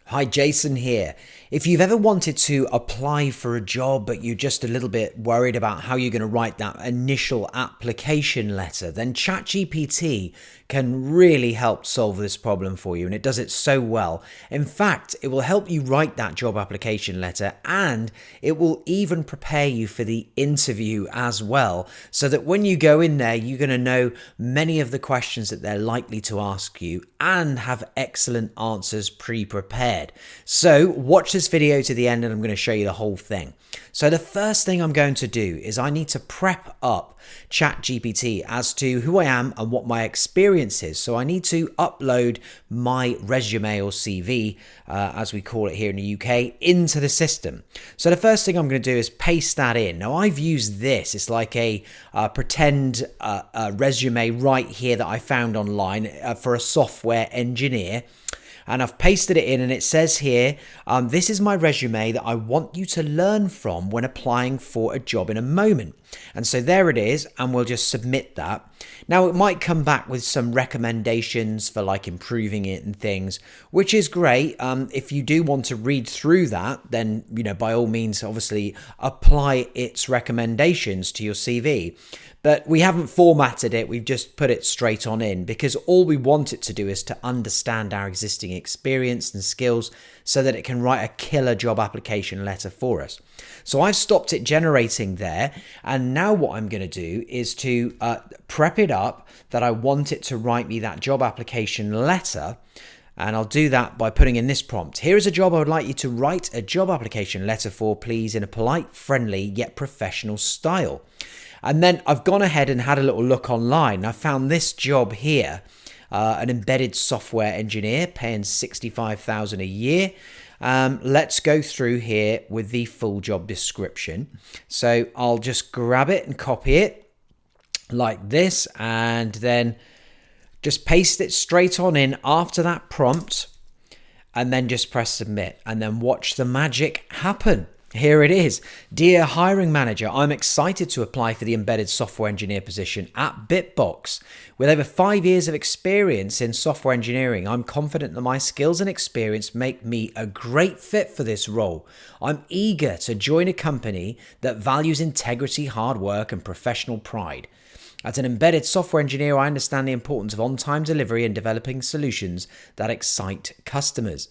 Hi, Jason here. If you've ever wanted to apply for a job, but you're just a little bit worried about how you're going to write that initial application letter, then Chat GPT can really help solve this problem for you, and it does it so well. In fact, it will help you write that job application letter, and it will even prepare you for the interview as well, so that when you go in there, you're going to know many of the questions that they're likely to ask you and have excellent answers pre-prepared. So watch this video to the end and I'm going to show you the whole thing. So the first thing I'm going to do is I need to prep up Chat GPT as to who I am and what my experience is. So I need to upload my resume or CV, as we call it here in the UK, into the system. So the first thing I'm going to do is paste that in. Now I've used this. It's like a pretend resume right here that I found online for a software engineer. And I've pasted it in and it says here, this is my resume that I want you to learn from when applying for a job in a moment. And so there it is, and we'll just submit that. Now it might come back with some recommendations for like improving it and things, which is great. If you do want to read through that, then, by all means, obviously apply its recommendations to your CV. But we haven't formatted it, we've just put it straight on in because all we want it to do is to understand our existing experience and skills so that it can write a killer job application letter for us. So I've stopped it generating there, and now what I'm going to do is to prep it up that I want it to write me that job application letter. And I'll do that by putting in this prompt. Here is a job I would like you to write a job application letter for, please, in a polite, friendly, yet professional style. And then I've gone ahead and had a little look online. I found this job here, an embedded software engineer paying $65,000 a year. Let's go through here with the full job description. So I'll just grab it and copy it like this, and then just paste it straight on in after that prompt, and then just press submit, and then watch the magic happen. Here it is. Dear hiring manager, I'm excited to apply for the embedded software engineer position at Bitbox. With over 5 years of experience in software engineering, I'm confident that my skills and experience make me a great fit for this role. I'm eager to join a company that values integrity, hard work, and professional pride. As an embedded software engineer, I understand the importance of on-time delivery and developing solutions that excite customers.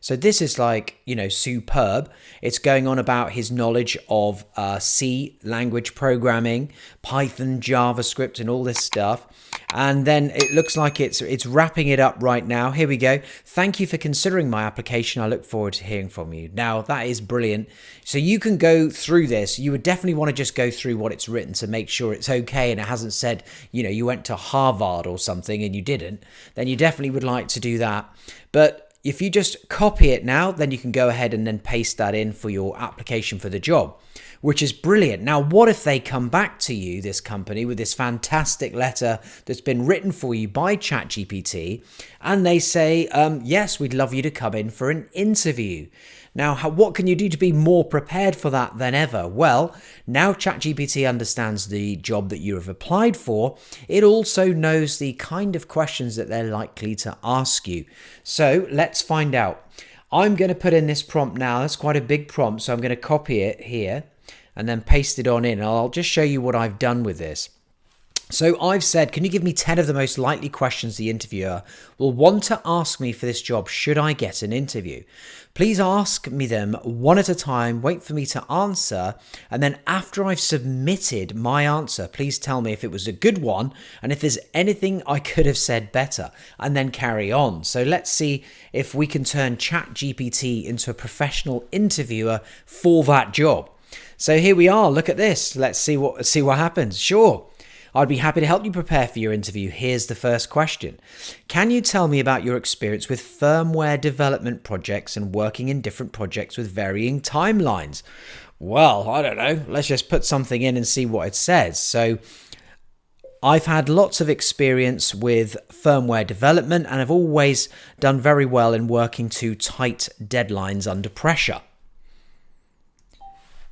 So this is like, superb. It's going on about his knowledge of C language programming, Python, JavaScript, and all this stuff. And then it looks like it's wrapping it up right now. Here we go. Thank you for considering my application. I look forward to hearing from you. Now, that is brilliant. So you can go through this. You would definitely want to just go through what it's written to make sure it's okay and it hasn't said, you went to Harvard or something and you didn't. Then you definitely would like to do that. But if you just copy it now, then you can go ahead and then paste that in for your application for the job, which is brilliant. Now, what if they come back to you, this company, with this fantastic letter that's been written for you by ChatGPT, and they say, yes, we'd love you to come in for an interview. Now, what can you do to be more prepared for that than ever? Well, now ChatGPT understands the job that you have applied for. It also knows the kind of questions that they're likely to ask you. So let's find out. I'm going to put in this prompt now. That's quite a big prompt, so I'm going to copy it here and then paste it on in. I'll just show you what I've done with this. So I've said, can you give me 10 of the most likely questions the interviewer will want to ask me for this job should I get an interview? Please ask me them one at a time, wait for me to answer, and then after I've submitted my answer, please tell me if it was a good one and if there's anything I could have said better, and then carry on. So let's see if we can turn ChatGPT into a professional interviewer for that job. So here we are, look at this. Let's see what happens. Sure. I'd be happy to help you prepare for your interview. Here's the first question. Can you tell me about your experience with firmware development projects and working in different projects with varying timelines? Well, I don't know. Let's just put something in and see what it says. So I've had lots of experience with firmware development and I've always done very well in working to tight deadlines under pressure.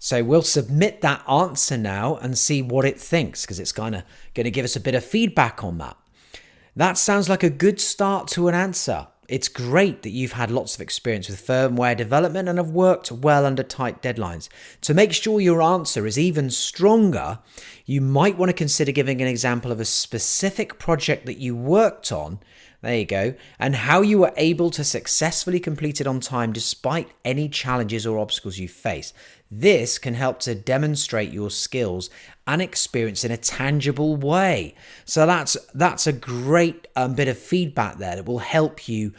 So we'll submit that answer now and see what it thinks, because it's kind of going to give us a bit of feedback on that. That sounds like a good start to an answer. it's great that you've had lots of experience with firmware development and have worked well under tight deadlines. To make sure your answer is even stronger, you might want to consider giving an example of a specific project that you worked on. There you go. And how you were able to successfully complete it on time despite any challenges or obstacles you face. This can help to demonstrate your skills and experience in a tangible way. So that's a great bit of feedback there that will help you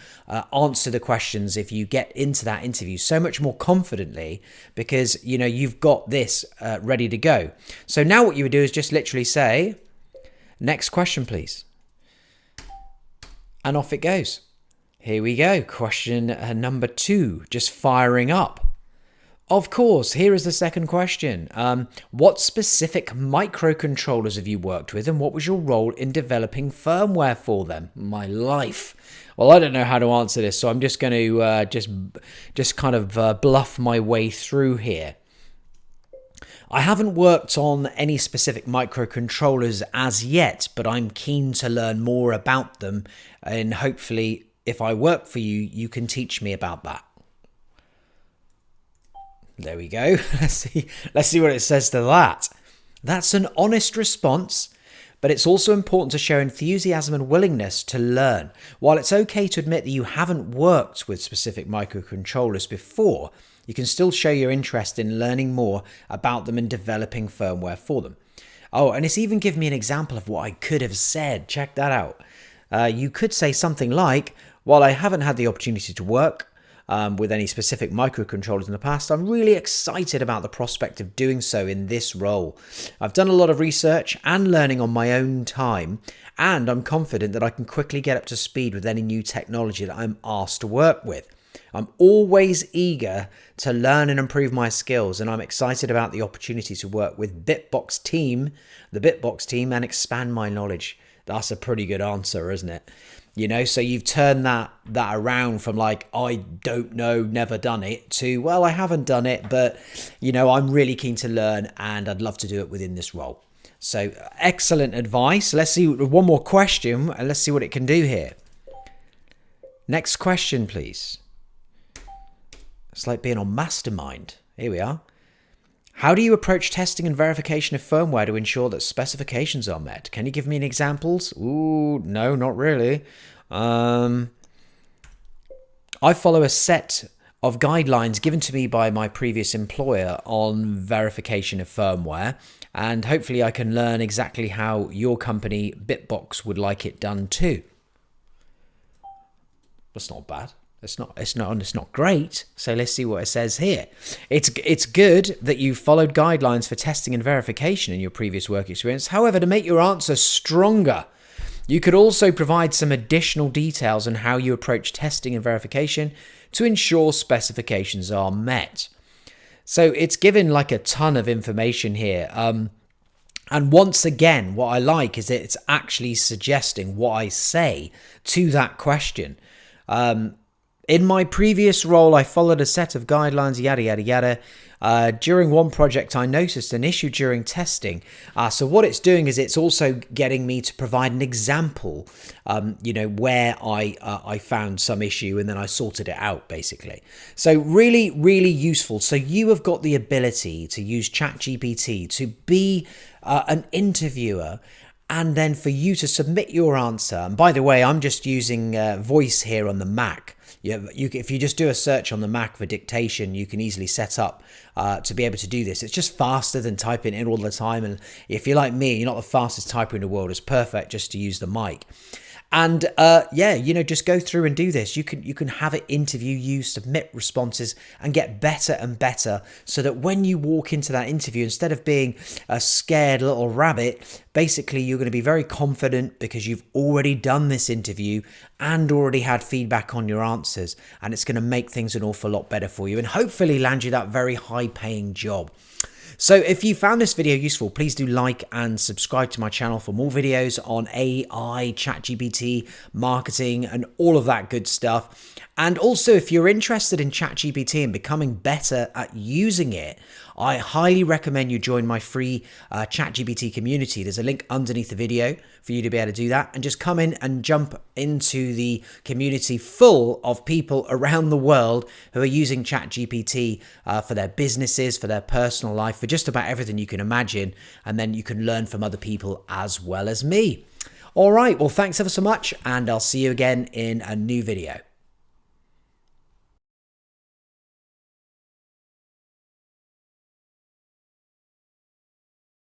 answer the questions if you get into that interview so much more confidently, because you've got this ready to go. So now what you would do is just literally say, next question, please. And off it goes. Here we go. Question number 2, just firing up. Of course, here is the second question. What specific microcontrollers have you worked with, and what was your role in developing firmware for them? My life. Well, I don't know how to answer this, so I'm just going to just kind of bluff my way through here. I haven't worked on any specific microcontrollers as yet, but I'm keen to learn more about them, and hopefully if I work for you, you can teach me about that. There we go. Let's see what it says to that. That's an honest response, but it's also important to show enthusiasm and willingness to learn. While it's okay to admit that you haven't worked with specific microcontrollers before, you can still show your interest in learning more about them and developing firmware for them. Oh, and it's even given me an example of what I could have said. Check that out. You could say something like, while I haven't had the opportunity to work with any specific microcontrollers in the past, I'm really excited about the prospect of doing so in this role. I've done a lot of research and learning on my own time, and I'm confident that I can quickly get up to speed with any new technology that I'm asked to work with. I'm always eager to learn and improve my skills, and I'm excited about the opportunity to work with the Bitbox team, and expand my knowledge. That's a pretty good answer, isn't it? So you've turned that around from like, I don't know, never done it, to, well, I haven't done it, but, I'm really keen to learn and I'd love to do it within this role. So excellent advice. Let's see one more question and let's see what it can do here. Next question, please. It's like being on Mastermind. Here we are. How do you approach testing and verification of firmware to ensure that specifications are met? Can you give me any examples? Ooh, no, not really. I follow a set of guidelines given to me by my previous employer on verification of firmware, and hopefully I can learn exactly how your company, Bitbox, would like it done too. That's not bad. It's not great. So let's see what it says here. It's good that you followed guidelines for testing and verification in your previous work experience. However, to make your answer stronger, you could also provide some additional details on how you approach testing and verification to ensure specifications are met. So it's given like a ton of information here. And once again, what I like is that it's actually suggesting what I say to that question. In my previous role, I followed a set of guidelines, yada, yada, yada. During one project, I noticed an issue during testing. So what it's doing is it's also getting me to provide an example, where I found some issue and then I sorted it out, basically. So really, really useful. So you have got the ability to use Chat GPT to be an interviewer, and then for you to submit your answer. And by the way, I'm just using voice here on the Mac. If you just do a search on the Mac for dictation, you can easily set up to be able to do this. It's just faster than typing in all the time. And if you're like me, you're not the fastest typer in the world. It's perfect just to use the mic. And just go through and do this. You can have it interview you, submit responses, and get better and better, so that when you walk into that interview, instead of being a scared little rabbit, basically you're going to be very confident because you've already done this interview and already had feedback on your answers, and it's going to make things an awful lot better for you and hopefully land you that very high-paying job. So if you found this video useful, please do like and subscribe to my channel for more videos on AI, ChatGPT, marketing, and all of that good stuff. And also, if you're interested in ChatGPT and becoming better at using it, I highly recommend you join my free ChatGPT community. There's a link underneath the video for you to be able to do that, and just come in and jump into the community full of people around the world who are using ChatGPT for their businesses, for their personal life, for just about everything you can imagine. And then you can learn from other people as well as me. All right, well, thanks ever so much, and I'll see you again in a new video.